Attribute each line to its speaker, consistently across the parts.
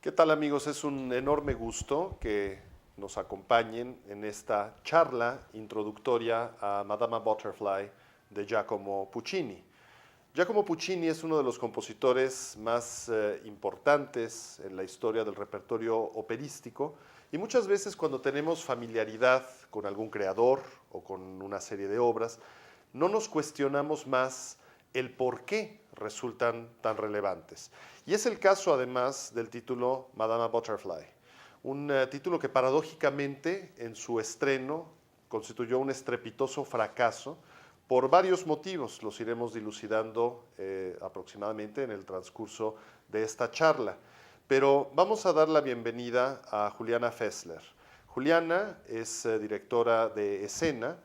Speaker 1: ¿Qué tal, amigos? Es un enorme gusto que nos acompañen en esta charla introductoria a Madama Butterfly de Giacomo Puccini. Giacomo Puccini es uno de los compositores más importantes en la historia del repertorio operístico y muchas veces cuando tenemos familiaridad con algún creador o con una serie de obras, no nos cuestionamos más el por qué resultan tan relevantes. Y es el caso además del título Madama Butterfly, un título que paradójicamente en su estreno constituyó un estrepitoso fracaso por varios motivos. Los iremos dilucidando aproximadamente en el transcurso de esta charla. Pero vamos a dar la bienvenida a Juliana Fessler. Juliana es directora de escena,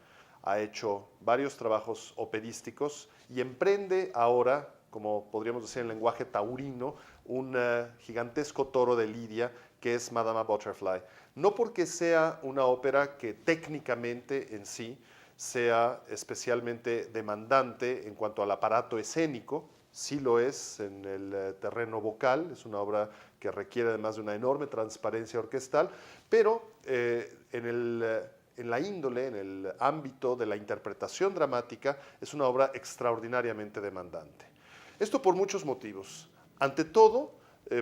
Speaker 1: ha hecho varios trabajos operísticos y emprende ahora, como podríamos decir en lenguaje taurino, un gigantesco toro de lidia que es Madama Butterfly. No porque sea una ópera que técnicamente en sí sea especialmente demandante en cuanto al aparato escénico, sí lo es en el terreno vocal, es una obra que requiere además de una enorme transparencia orquestal, pero en la índole, en el ámbito de la interpretación dramática, es una obra extraordinariamente demandante. Esto por muchos motivos. Ante todo,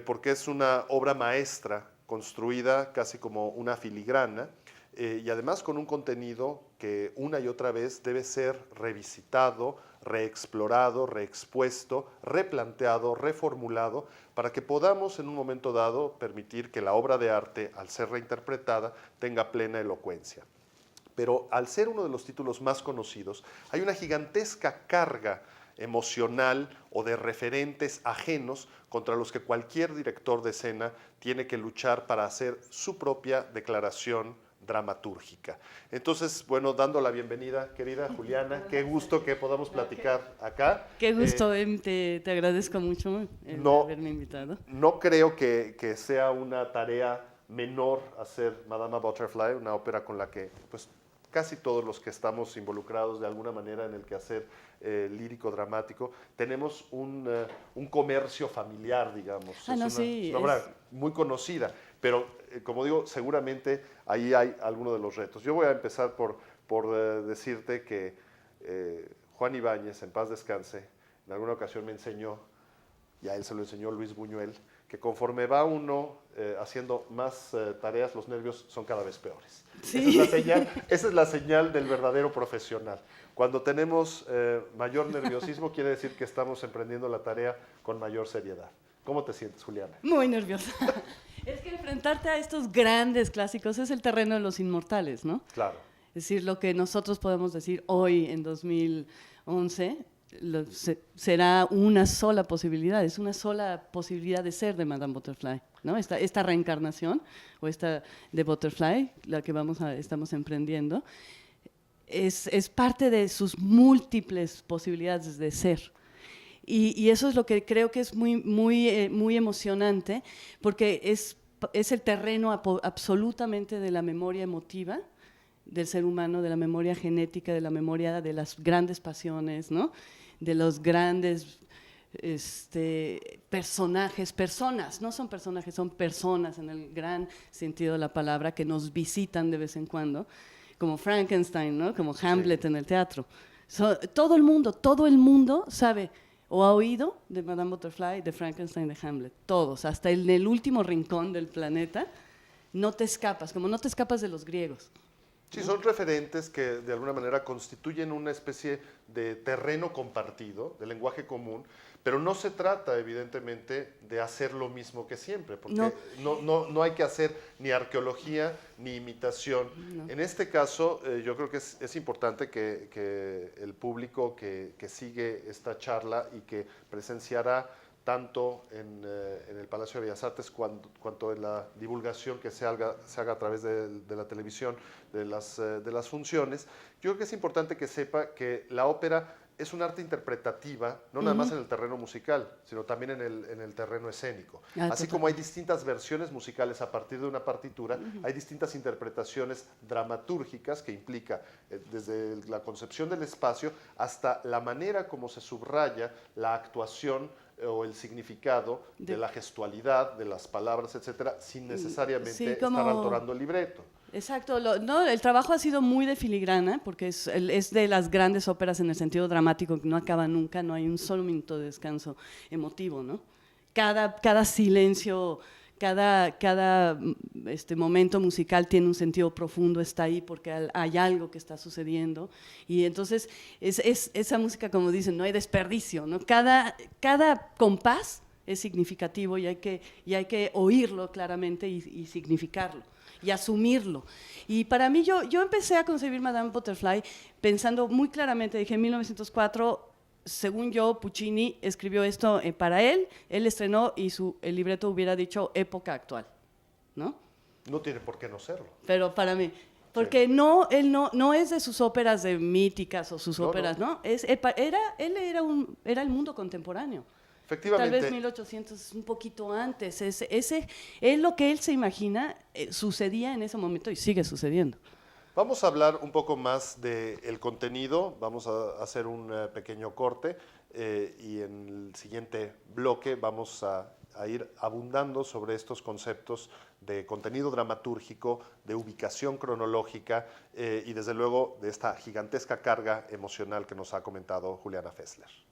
Speaker 1: porque es una obra maestra construida casi como una filigrana y además con un contenido que una y otra vez debe ser revisitado, reexplorado, reexpuesto, replanteado, reformulado, para que podamos en un momento dado permitir que la obra de arte, al ser reinterpretada, tenga plena elocuencia. Pero al ser uno de los títulos más conocidos, hay una gigantesca carga emocional o de referentes ajenos contra los que cualquier director de escena tiene que luchar para hacer su propia declaración dramatúrgica. Entonces, bueno, dando la bienvenida, querida Juliana, qué gusto que podamos platicar acá.
Speaker 2: Qué gusto, te agradezco mucho el haberme invitado.
Speaker 1: No creo que sea una tarea menor hacer Madama Butterfly, una ópera con la que pues, casi todos los que estamos involucrados de alguna manera en el quehacer lírico-dramático, tenemos un comercio familiar, digamos. Es una obra muy conocida, pero como digo, seguramente ahí hay alguno de los retos. Yo voy a empezar por decirte que Juan Ibáñez, en paz descanse, en alguna ocasión me enseñó, y a él se lo enseñó Luis Buñuel, que conforme va uno haciendo más tareas, los nervios son cada vez peores.
Speaker 2: Sí.
Speaker 1: Esa es la señal del verdadero profesional. Cuando tenemos mayor nerviosismo, quiere decir que estamos emprendiendo la tarea con mayor seriedad. ¿Cómo te sientes, Juliana?
Speaker 2: Muy nerviosa. Es que enfrentarte a estos grandes clásicos es el terreno de los inmortales, ¿no?
Speaker 1: Claro.
Speaker 2: Es decir, lo que nosotros podemos decir hoy, en 2011, será una sola posibilidad, es una sola posibilidad de ser de Madame Butterfly, ¿no? Esta reencarnación, o esta de Butterfly, la que estamos emprendiendo, es parte de sus múltiples posibilidades de ser. Y eso es lo que creo que es muy emocionante, porque es el terreno absolutamente de la memoria emotiva del ser humano, de la memoria genética, de la memoria de las grandes pasiones, ¿no? De los grandes personas, no son personajes, son personas en el gran sentido de la palabra, que nos visitan de vez en cuando, como Frankenstein, ¿no? Como Hamlet en el teatro. Todo el mundo sabe o ha oído de Madame Butterfly, de Frankenstein, de Hamlet, todos, hasta en el último rincón del planeta, no te escapas, como no te escapas de los griegos.
Speaker 1: Sí, son referentes que de alguna manera constituyen una especie de terreno compartido, de lenguaje común, pero no se trata evidentemente de hacer lo mismo que siempre, porque no hay que hacer ni arqueología ni imitación. No. En este caso, yo creo que es importante que el público que sigue esta charla y que presenciará tanto en el Palacio de Bellas Artes cuanto en la divulgación que se haga a través de la televisión, de las funciones. Yo creo que es importante que sepa que la ópera es un arte interpretativa, no nada más en el terreno musical, sino también en el terreno escénico. Así como hay distintas versiones musicales a partir de una partitura, hay distintas interpretaciones dramatúrgicas que implica desde la concepción del espacio hasta la manera como se subraya la actuación o el significado de la gestualidad, de las palabras, etcétera, sin necesariamente
Speaker 2: sí, como...
Speaker 1: estar alterando el libreto.
Speaker 2: Exacto, no, el trabajo ha sido muy de filigrana, porque es de las grandes óperas en el sentido dramático, que no acaba nunca, no hay un solo minuto de descanso emotivo, ¿no? Cada silencio, cada momento musical tiene un sentido profundo, está ahí porque hay algo que está sucediendo, y entonces es esa música, como dicen, no hay desperdicio, ¿no? Cada compás es significativo y hay que oírlo claramente y significarlo y asumirlo. Y para mí, yo empecé a concebir Madame Butterfly pensando muy claramente, dije, en 1904, según yo, Puccini escribió esto para él estrenó y el libreto hubiera dicho época actual, ¿no?
Speaker 1: No tiene por qué no serlo.
Speaker 2: Pero para mí, porque
Speaker 1: Sí.
Speaker 2: él no es de sus óperas de míticas o sus óperas, ¿no? Él era el mundo contemporáneo.
Speaker 1: Efectivamente.
Speaker 2: Tal vez 1800, un poquito antes. Es lo que él se imagina sucedía en ese momento y sigue sucediendo.
Speaker 1: Vamos a hablar un poco más del contenido, vamos a hacer un pequeño corte y en el siguiente bloque vamos a ir abundando sobre estos conceptos de contenido dramatúrgico, de ubicación cronológica y desde luego de esta gigantesca carga emocional que nos ha comentado Juliana Fessler.